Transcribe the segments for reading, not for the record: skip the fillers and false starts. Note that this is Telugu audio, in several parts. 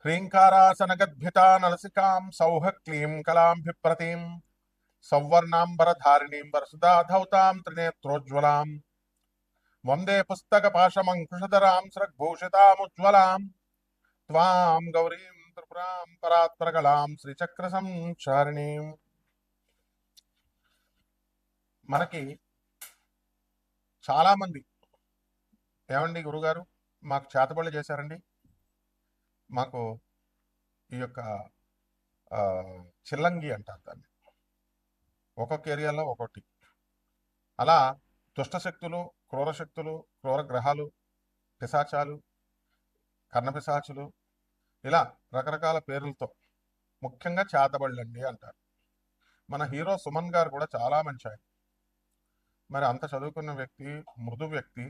హ్రీంకారాసనగద్భితా నలసికాం సౌహ క్లీం కళాంభిప్రతీం సౌవర్ణాంబరధారిణీం వరసుధాధౌతాం త్రినేత్రోజ్వలాం వందే పుస్తకపాశమంకుశధరాం స్రగ్భూషితాముజ్వలాం త్వాం గౌరీం త్రిపురాం పరాత్పరకలాం శ్రీచక్ర సంచారిణీం. మనకి చాలా మంది ఏమండి గురుగారు మాకు చేతబడులు చేశారండి, మాకు ఈ యొక్క చిల్లంగి అంటారు దాన్ని, ఒక్కొక్క ఏరియాలో ఒక్కొక్కటి. అలా దుష్టశక్తులు, క్రూరశక్తులు, క్రూర గ్రహాలు, పిశాచాలు, కర్ణపిశాచులు, ఇలా రకరకాల పేర్లతో ముఖ్యంగా చేతబడులండి అంటారు. మన హీరో సుమన్ గారు కూడా చాలా మంచి ఆయన. మరి అంత చదువుకున్న వ్యక్తి, మృదు వ్యక్తి,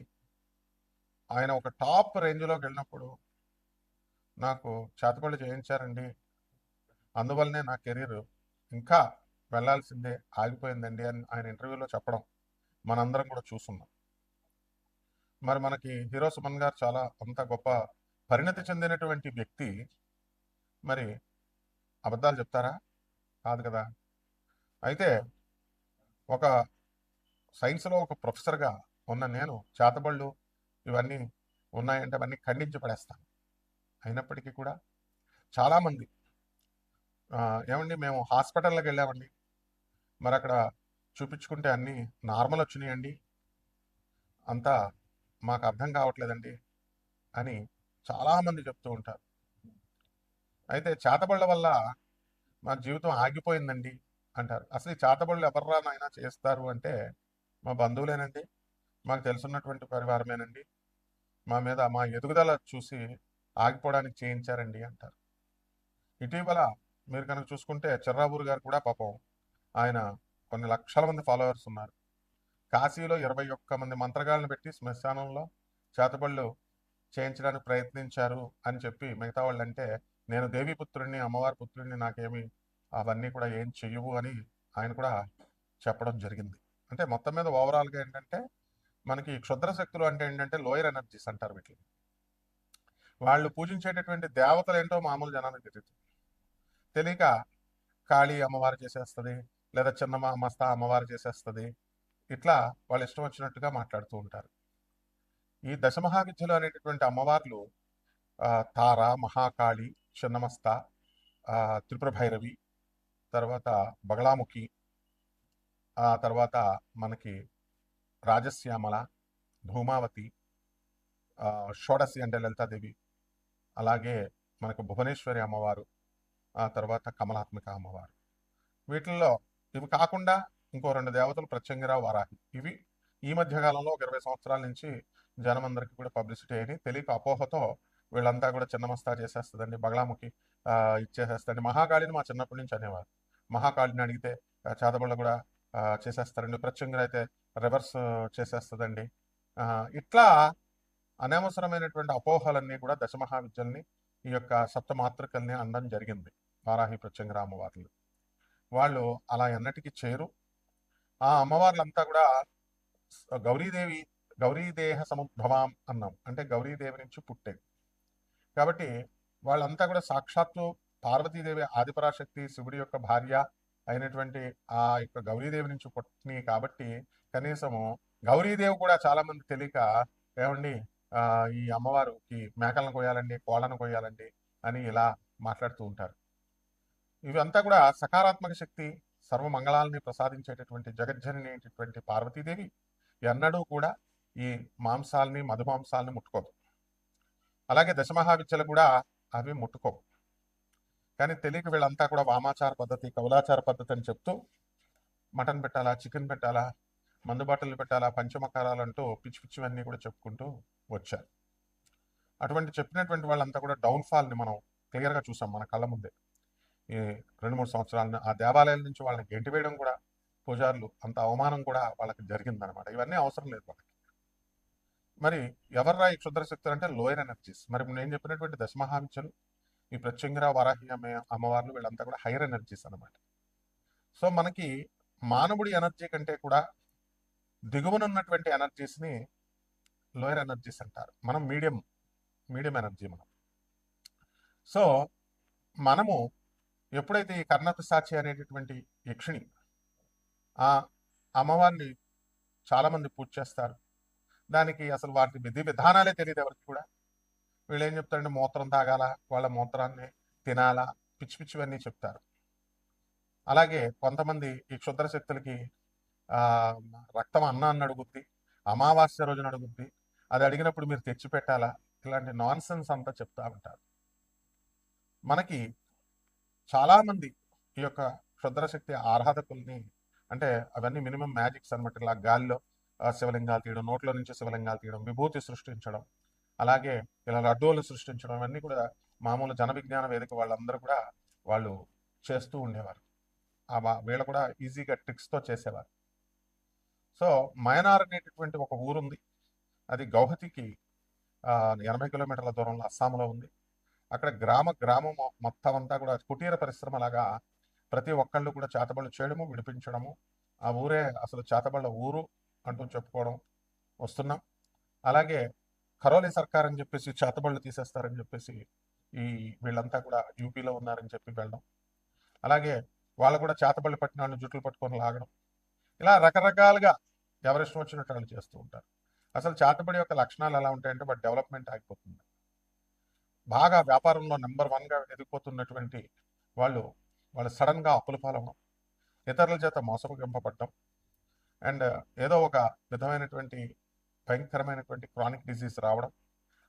ఆయన ఒక టాప్ రేంజ్లోకి వెళ్ళినప్పుడు నాకు చేతబడులు చేయించారండి, అందువల్లనే నా కెరీర్ ఇంకా వెళ్లాల్సిందే ఆగిపోయిందండి అని ఆయన ఇంటర్వ్యూలో చెప్పడం మనందరం కూడా చూస్తున్నాం. మరి మనకి హీరో సుమన్ గారు చాలా అంత గొప్ప పరిణతి చెందినటువంటి వ్యక్తి మరి అబద్ధాలు చెప్తారా? కాదు కదా. అయితే ఒక సైన్స్లో ఒక ప్రొఫెసర్గా ఉన్న నేను చేతబళ్ళు ఇవన్నీ ఉన్నాయంటే అవన్నీ ఖండించి పడేస్తాను. అయినప్పటికీ కూడా చాలామంది ఏమండి మేము హాస్పిటల్లోకి వెళ్ళామండి, మరి అక్కడ చూపించుకుంటే అన్నీ నార్మల్ వచ్చినాయండి, అంతా మాకు అర్థం కావట్లేదండి అని చాలామంది చెప్తూ ఉంటారు. అయితే చేతబళ్ళ వల్ల మా జీవితం ఆగిపోయిందండి అంటారు. అసలు ఈ చేతబడులు ఎవర్రా నాయనా చేస్తారు అంటే మా బంధువులేనండి, మాకు తెలుసున్నటువంటి పరివారమేనండి, మా మీద మా ఎదుగుదల చూసి ఆగిపోవడానికి చేయించారండి అంటారు. ఇటీవల మీరు కనుక చూసుకుంటే చిర్రాబూరు గారు కూడా పాపం ఆయన కొన్ని లక్షల మంది ఫాలోవర్స్ ఉన్నారు. కాశీలో 21 మంది మంత్రగాళ్ళని పెట్టి శ్మశానంలో చేతబళ్ళు చేయించడానికి ప్రయత్నించారు అని చెప్పి మిగతా వాళ్ళు అంటే నేను దేవీపుత్రుడిని, అమ్మవారి పుత్రుడిని, నాకేమి అవన్నీ కూడా ఏం చెయ్యవు అని ఆయన కూడా చెప్పడం జరిగింది. అంటే మొత్తం మీద ఓవరాల్గా ఏంటంటే మనకి క్షుద్ర శక్తులు అంటే ఏంటంటే లోయర్ ఎనర్జీస్ అంటారు వీటిని. వాళ్ళు పూజించేటటువంటి దేవతలు ఏంటో మామూలు జనానికి తెలియక కాళీ అమ్మవారు చేసేస్తుంది, లేదా చిన్న మస్తా అమ్మవారు చేసేస్తుంది, ఇట్లా వాళ్ళు ఇష్టం వచ్చినట్టుగా మాట్లాడుతూ ఉంటారు. ఈ దశమహావిద్యలు అనేటటువంటి అమ్మవార్లు తార, మహాకాళి, చిన్నమస్త, త్రిపుర భైరవి, తర్వాత బగళాముఖి, ఆ తర్వాత మనకి రాజశ్యామల, ధూమావతి, షోడసి అంటే లలితాదేవి, అలాగే మనకు భువనేశ్వరి అమ్మవారు, ఆ తర్వాత కమలాత్మిక అమ్మవారు. వీటిల్లో ఇవి కాకుండా ఇంకో 2 దేవతలు ప్రత్యంగిరావు, వారాహి. ఇవి ఈ మధ్య కాలంలో ఒక 20 సంవత్సరాల నుంచి జనమందరికీ కూడా పబ్లిసిటీ అని తెలియక అపోహతో వీళ్ళంతా కూడా చిన్నమస్తా చేసేస్తుందండి, బగళాముఖి ఇచ్చేసేస్తండి. మహాకాళిని మా చిన్నప్పటి నుంచి అనేవారు, మహాకాళిని అడిగితే చేతబళ్ళ కూడా చేసేస్తారండి, ప్రత్యంగిర అయితే రివర్స్ చేసేస్తుందండి. ఇట్లా అనవసరమైనటువంటి అపోహలన్నీ కూడా దశమహావిద్యల్ని, ఈ యొక్క సప్తమాతృకల్ని అనడం జరిగింది. వారాహి, ప్రత్యంగిర అమ్మవార్లు వాళ్ళు అలా ఎన్నటికీ చేరు. ఆ అమ్మవార్లంతా కూడా గౌరీదేహ సముద్భవాం అన్నాం, అంటే గౌరీదేవి నుంచి పుట్టేది కాబట్టి వాళ్ళంతా కూడా సాక్షాత్తు పార్వతీదేవి ఆదిపరాశక్తి శివుడి యొక్క భార్య అయినటువంటి ఆ యొక్క గౌరీదేవి నుంచి పుట్టినాయి. కాబట్టి కనీసము గౌరీదేవి కూడా చాలా మంది తెలియక ఏమండి ఈ అమ్మవారికి మేకలను కొయ్యాలండి, కోళ్ళను కొయ్యాలండి అని ఇలా మాట్లాడుతూ ఉంటారు. ఇవంతా కూడా సకారాత్మక శక్తి, సర్వమంగళాలని ప్రసాదించేటటువంటి జగజ్జనని అనేటటువంటి పార్వతీదేవి ఎన్నడూ కూడా ఈ మాంసాలని, మధుమాంసాలని ముట్టుకోదు. అలాగే దశమహావిద్యలు కూడా అవి ముట్టుకోవు. కానీ తెలియక వీళ్ళంతా కూడా వామాచార పద్ధతి, కౌలాచార పద్ధతి అని చెప్తూ మటన్ పెట్టాలా, చికెన్ పెట్టాలా, మందు బాటలు పెట్టాలా, పంచమకారాలు అంటూ పిచ్చి పిచ్చివన్నీ కూడా చెప్పుకుంటూ వచ్చారు. అటువంటి చెప్పినటువంటి వాళ్ళంతా కూడా డౌన్ఫాల్ని మనం క్లియర్గా చూసాం మన కళ్ళ ముందే. ఈ 2-3 సంవత్సరాలను ఆ దేవాలయాల నుంచి వాళ్ళని గెంటి వేయడం కూడా, పూజారులు అంత అవమానం కూడా వాళ్ళకి జరిగిందనమాట. ఇవన్నీ అవసరం లేదు వాళ్ళకి. మరి ఎవర్రా ఈ క్షుద్ర శక్తులు అంటే లోయర్ ఎనర్జీస్. మరి నేను చెప్పినటువంటి దశమహావిద్యలు, ఈ ప్రత్యంగిర, వారాహి అమ్మవార్లు వీళ్ళంతా కూడా హైయర్ ఎనర్జీస్ అనమాట. సో మనకి మానవుడి ఎనర్జీ కంటే కూడా దిగువనున్నటువంటి ఎనర్జీస్ని లోయర్ ఎనర్జీస్ అంటారు. మనం మీడియం ఎనర్జీ మనం. సో మనము ఎప్పుడైతే ఈ కర్ణపిశాచి అనేటటువంటి యక్షిణి ఆ అమ్మవారిని చాలా మంది పూజ చేస్తారు. దానికి అసలు వాటి విధి విధానాలే తెలియదు ఎవరికి కూడా. వీళ్ళు ఏం చెప్తారంటే మూత్రం తాగాల, వాళ్ళ మూత్రాన్ని తినాలా, పిచ్చి పిచ్చివన్నీ చెప్తారు. అలాగే కొంతమంది ఈ క్షుద్ర శక్తులకి రక్తం అన్నాన్ని అడుగుద్ది, అమావాస్య రోజున అడుగుద్ది, అది అడిగినప్పుడు మీరు తెచ్చి పెట్టాలా, ఇలాంటి నాన్ సెన్స్ అంతా చెప్తా ఉంటారు. మనకి చాలామంది ఈ యొక్క క్షుద్రశక్తి ఆరాధకుల్ని, అంటే అవన్నీ మినిమం మ్యాజిక్స్ అనమాట. ఇలా గాలిలో శివలింగాలు తీయడం, నోట్లో నుంచి శివలింగాలు తీయడం, విభూతి సృష్టించడం, అలాగే ఇలా లడ్డూలు సృష్టించడం, ఇవన్నీ కూడా మామూలు జన విజ్ఞాన వేదిక వాళ్ళందరూ కూడా వాళ్ళు చేస్తూ ఉండేవారు. వీళ్ళు కూడా ఈజీగా ట్రిక్స్తో చేసేవారు. సో మయనార్ అనేటటువంటి ఒక ఊరుంది, అది గౌహతికి 80 కిలోమీటర్ల దూరంలో అస్సాంలో ఉంది. అక్కడ గ్రామం మొత్తం అంతా కూడా కుటీర పరిశ్రమ లాగా ప్రతి ఒక్కళ్ళు కూడా చేతబళ్ళు చేయడము, విడిపించడము, ఆ ఊరే అసలు చేతబళ్ళ ఊరు అంటూ చెప్పుకోవడం వస్తున్నాం. అలాగే కరోలి సర్కార్ అని చెప్పేసి చేతబళ్ళు తీసేస్తారని చెప్పేసి ఈ వీళ్ళంతా కూడా యూపీలో ఉన్నారని చెప్పి వెళ్ళడం, అలాగే వాళ్ళు కూడా చేతబళ్ళు పట్టిన వాళ్ళు జుట్లు పట్టుకొని లాగడం, ఇలా రకరకాలుగా ఎవరిష్టం వచ్చినట్టు వాళ్ళు చేస్తూ ఉంటారు. అసలు చేతబడి యొక్క లక్షణాలు ఎలా ఉంటాయంటే వాటి డెవలప్మెంట్ ఆగిపోతుంది. బాగా వ్యాపారంలో నెంబర్ 1గా ఎదిగిపోతున్నటువంటి వాళ్ళు సడన్గా అప్పుల పాలవడం, ఇతరుల చేత మోసగింపబడడం, అండ్ ఏదో ఒక విధమైనటువంటి భయంకరమైనటువంటి క్రానిక్ డిసీజ్ రావడం,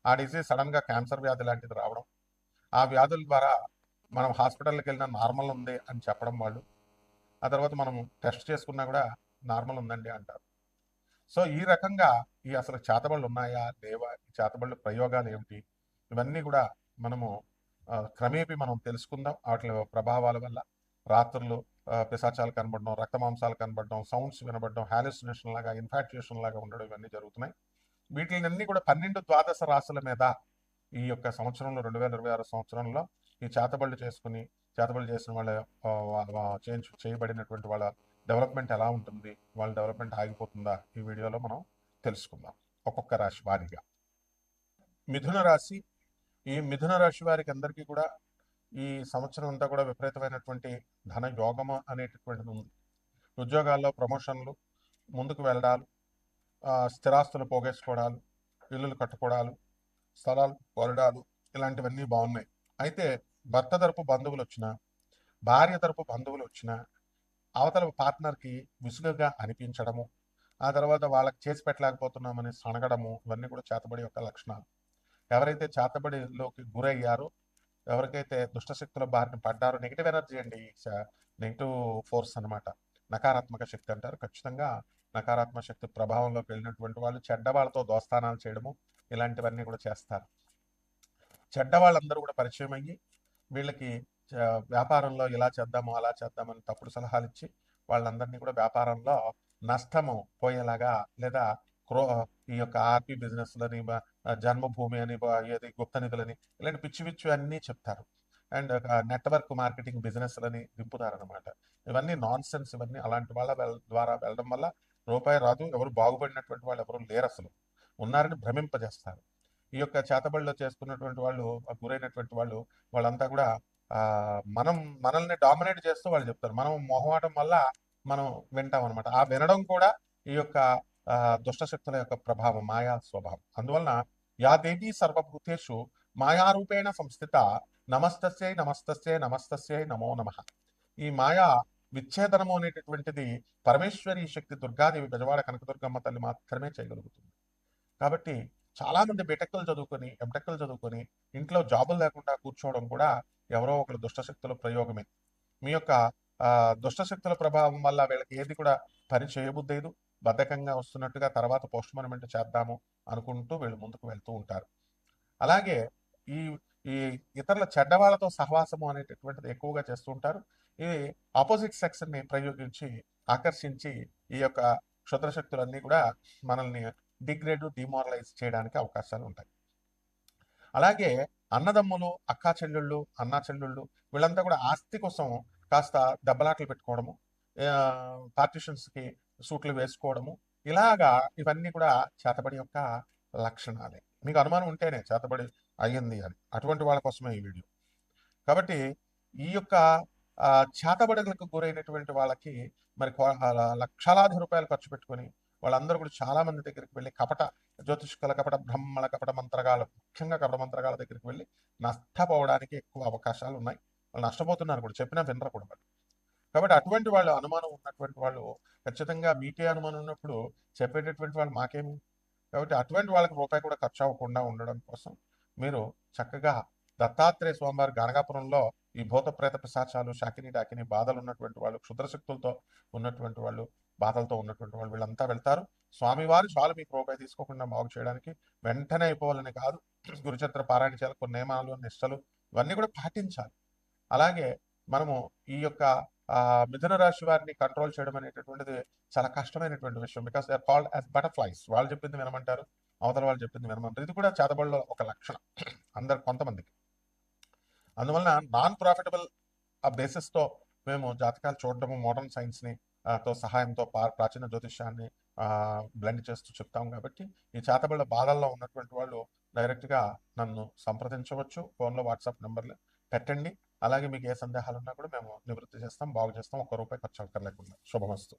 ఆ డిసీజ్ సడన్గా క్యాన్సర్ వ్యాధి లాంటిది రావడం, ఆ వ్యాధుల ద్వారా మనం హాస్పిటల్కి వెళ్ళినా నార్మల్ ఉంది అని చెప్పడం వాళ్ళు, ఆ తర్వాత మనం టెస్ట్ చేసుకున్నా కూడా నార్మల్ ఉందండి అంటారు. సో ఈ రకంగా ఈ అసలు చేతబళ్ళు ఉన్నాయా లేవా, ఈ చేతబళ్ళు ప్రయోగాలు ఏమిటి, ఇవన్నీ కూడా మనము క్రమేపీ మనం తెలుసుకుందాం. వాటి ప్రభావాల వల్ల రాత్రులు పిశాచాలు కనబడడం, రక్త మాంసాలు కనబడడం, సౌండ్స్ వినబడడం, హాలుసినేషన్ లాగా, ఇన్ఫాక్చుయేషన్ లాగా ఉండడం, ఇవన్నీ జరుగుతున్నాయి. వీటిని కూడా 12 ద్వాదశ రాశుల మీద ఈ యొక్క సంవత్సరంలో 2026 సంవత్సరంలో ఈ చేతబళ్ళు చేసిన వాళ్ళ చేయబడినటువంటి వాళ్ళ డెవలప్మెంట్ ఎలా ఉంటుంది, వాళ్ళ డెవలప్మెంట్ ఆగిపోతుందా, ఈ వీడియోలో మనం తెలుసుకుందాం ఒక్కొక్క రాశి వారిగా. మిథున రాశి. ఈ మిథున రాశి వారికి అందరికీ కూడా ఈ సంవత్సరం అంతా కూడా విపరీతమైనటువంటి ధన యోగము అనేటటువంటిది ఉంది. ఉద్యోగాల్లో ప్రమోషన్లు, ముందుకు వెళ్ళడాలు, స్థిరాస్తులు పోగేసుకోవడాలు, ఇల్లులు కట్టుకోవడాలు, స్థలాలు కొనడాలు, ఇలాంటివన్నీ బాగున్నాయి. అయితే భర్త తరపు బంధువులు వచ్చినా, భార్య తరపు బంధువులు వచ్చినా అవతల పార్ట్నర్కి విసుగుగా అనిపించడము, ఆ తర్వాత వాళ్ళకి చేసి పెట్టలేకపోతున్నామని సనగడము, ఇవన్నీ కూడా చేతబడి యొక్క లక్షణాలు. ఎవరైతే చేతబడిలోకి గురయ్యారో, ఎవరికైతే దుష్టశక్తుల బారిన పడ్డారో, నెగిటివ్ ఎనర్జీ అండి, నెగిటివ్ ఫోర్స్ అనమాట, నకారాత్మక శక్తి అంటారు. ఖచ్చితంగా నకారాత్మక శక్తి ప్రభావంలోకి వెళ్ళినటువంటి వాళ్ళు చెడ్డ వాళ్ళతో దోస్తానాలు చేయడము, ఇలాంటివన్నీ కూడా చేస్తారు. చెడ్డ వాళ్ళందరూ కూడా పరిచయం అయ్యి వీళ్ళకి వ్యాపారంలో ఇలా చేద్దాము అలా చేద్దామని తప్పుడు సలహాలు ఇచ్చి వాళ్ళందరినీ కూడా వ్యాపారంలో నష్టము పోయేలాగా, లేదా ఈ యొక్క ఆర్పి బిజినెస్లని, జన్మభూమి అని, ఏది గుప్త నిధులని, ఇలాంటి పిచ్చి పిచ్చి అన్నీ చెప్తారు. అండ్ నెట్వర్క్ మార్కెటింగ్ బిజినెస్లని దింపుతారనమాట. ఇవన్నీ నాన్ సెన్స్. ఇవన్నీ అలాంటి వాళ్ళ ద్వారా వెళ్ళడం వల్ల రూపాయి రాదు. ఎవరు బాగుపడినటువంటి వాళ్ళు ఎవరు లేరు, అసలు ఉన్నారని భ్రమింపజేస్తారు. ఈ యొక్క చేతబడిలో చేసుకున్నటువంటి వాళ్ళు, గురైనటువంటి వాళ్ళు, వాళ్ళంతా కూడా మనల్ని డామినేట్ చేస్తూ వాళ్ళు చెప్తారు. మనం మొహమాటం వల్ల మనం వింటాం అనమాట. ఆ వినడం కూడా ఈ యొక్క దుష్టశక్తుల యొక్క ప్రభావం, మాయా స్వభావం. అందువలన యా దేవి సర్వభూతేషు మాయారూపేణ సంస్థిత నమస్తస్యై నమస్తస్యై నమస్తస్యై నమో నమః. ఈ మాయా విచ్ఛేదనము అనేటటువంటిది పరమేశ్వరి శక్తి దుర్గాదేవి, బెజవాడ కనకదుర్గమ్మ తల్లి మాత్రమే చేయగలుగుతుంది. కాబట్టి చాలా మంది బీటెక్లు చదువుకొని, ఎంటెక్లు చదువుకొని ఇంట్లో జాబులు లేకుండా కూర్చోవడం కూడా ఎవరో ఒకరు దుష్టశక్తుల ప్రయోగమే. మీ యొక్క దుష్టశక్తుల ప్రభావం వల్ల వీళ్ళకి ఏది కూడా పని చేయబుద్దేదు, బద్ధకంగా వస్తున్నట్టుగా తర్వాత పోస్ట్ మార్టం చేద్దాము అనుకుంటూ వీళ్ళు ముందుకు వెళ్తూ ఉంటారు. అలాగే ఈ ఈ ఇతరుల చెడ్డవాళ్ళతో సహవాసము అనేటటువంటిది ఎక్కువగా చేస్తూ ఉంటారు. ఇది ఆపోజిట్ సెక్స్ ని ప్రయోగించి ఆకర్షించి ఈ యొక్క క్షుద్రశక్తులన్నీ కూడా మనల్ని డిగ్రేడ్, డిమారలైజ్ చేయడానికి అవకాశాలు ఉంటాయి. అలాగే అన్నదమ్ములు, అక్కా చెల్లెళ్ళు, అన్నా చెల్లెళ్ళు, వీళ్ళంతా కూడా ఆస్తి కోసం కాస్త దెబ్బలాటలు పెట్టుకోవడము, పార్టిషన్స్కి సూట్లు వేసుకోవడము, ఇలాగా ఇవన్నీ కూడా చేతబడి యొక్క లక్షణాలే. మీకు అనుమానం ఉంటేనే చేతబడి అయ్యింది అని, అటువంటి వాళ్ళ కోసమే ఈ వీడియో. కాబట్టి ఈ యొక్క చేతబడులకు గురైనటువంటి వాళ్ళకి మరి లక్షలాది రూపాయలు ఖర్చు పెట్టుకొని వాళ్ళందరూ కూడా చాలా మంది దగ్గరికి వెళ్ళి కపట జ్యోతిష్కుల, కపట బ్రహ్మల, కపట మంత్రగాళ్ళ, ముఖ్యంగా కపట మంత్రగాళ్ళ దగ్గరికి వెళ్ళి నష్టపోవడానికి ఎక్కువ అవకాశాలు ఉన్నాయి. వాళ్ళు నష్టపోతున్నారు కూడా, చెప్పినా వినరు కూడా వాళ్ళు. కాబట్టి అటువంటి వాళ్ళు, అనుమానం ఉన్నటువంటి వాళ్ళు ఖచ్చితంగా మీకే అనుమానం ఉన్నప్పుడు చెప్పేటటువంటి వాళ్ళు మాకేమి. కాబట్టి అటువంటి వాళ్ళకి రూపాయి కూడా ఖర్చు అవ్వకుండా ఉండడం కోసం మీరు చక్కగా దత్తాత్రేయ స్వామివారి గణగాపురంలో ఈ భూత ప్రేత పిశాచాలు, శాకిని డాకిని బాధలు ఉన్నటువంటి వాళ్ళు, క్షుద్రశక్తులతో ఉన్నటువంటి వాళ్ళు, బాధలతో ఉన్నటువంటి వాళ్ళు వీళ్ళంతా వెళ్తారు. స్వామివారు చాలు మీకు రూపాయి తీసుకోకుండా బాగు చేయడానికి. వెంటనే అయిపోవాలని కాదు, గురుచరిత్ర పారాయణ చేయాలి, కొన్ని నియమాలు, నిష్టలు ఇవన్నీ కూడా పాటించాలి. అలాగే మనము ఈ యొక్క మిథున రాశి వారిని కంట్రోల్ చేయడం అనేటటువంటిది చాలా కష్టమైనటువంటి విషయం. Because they are called as butterflies. వాళ్ళు చెప్పింది వినమంటారు, అవతల వాళ్ళు చెప్పింది వినమంటారు. ఇది కూడా చేతబడిలో ఒక లక్షణం అందరు కొంతమందికి. అందువలన నాన్ ప్రాఫిటబుల్ ఆ బేసిస్తో మేము జాతకాలు చూడడము, మోడర్న్ సైన్స్ని తో సహాయంతో ప్రాచీన జ్యోతిష్యాన్ని బ్లెండ్ చేస్తూ చెప్తాం. కాబట్టి ఈ చేతబడుల బాధల్లో ఉన్నటువంటి వాళ్ళు డైరెక్ట్గా నన్ను సంప్రదించవచ్చు. ఫోన్లో వాట్సాప్ నెంబర్లు పెట్టండి. అలాగే మీకు ఏ సందేహాలు ఉన్నా కూడా మేము నివృత్తి చేస్తాం, బాగు చేస్తాం. ఒక్క రూపాయి ఖర్చు అక్కర్లేకుండా. శుభమస్తు.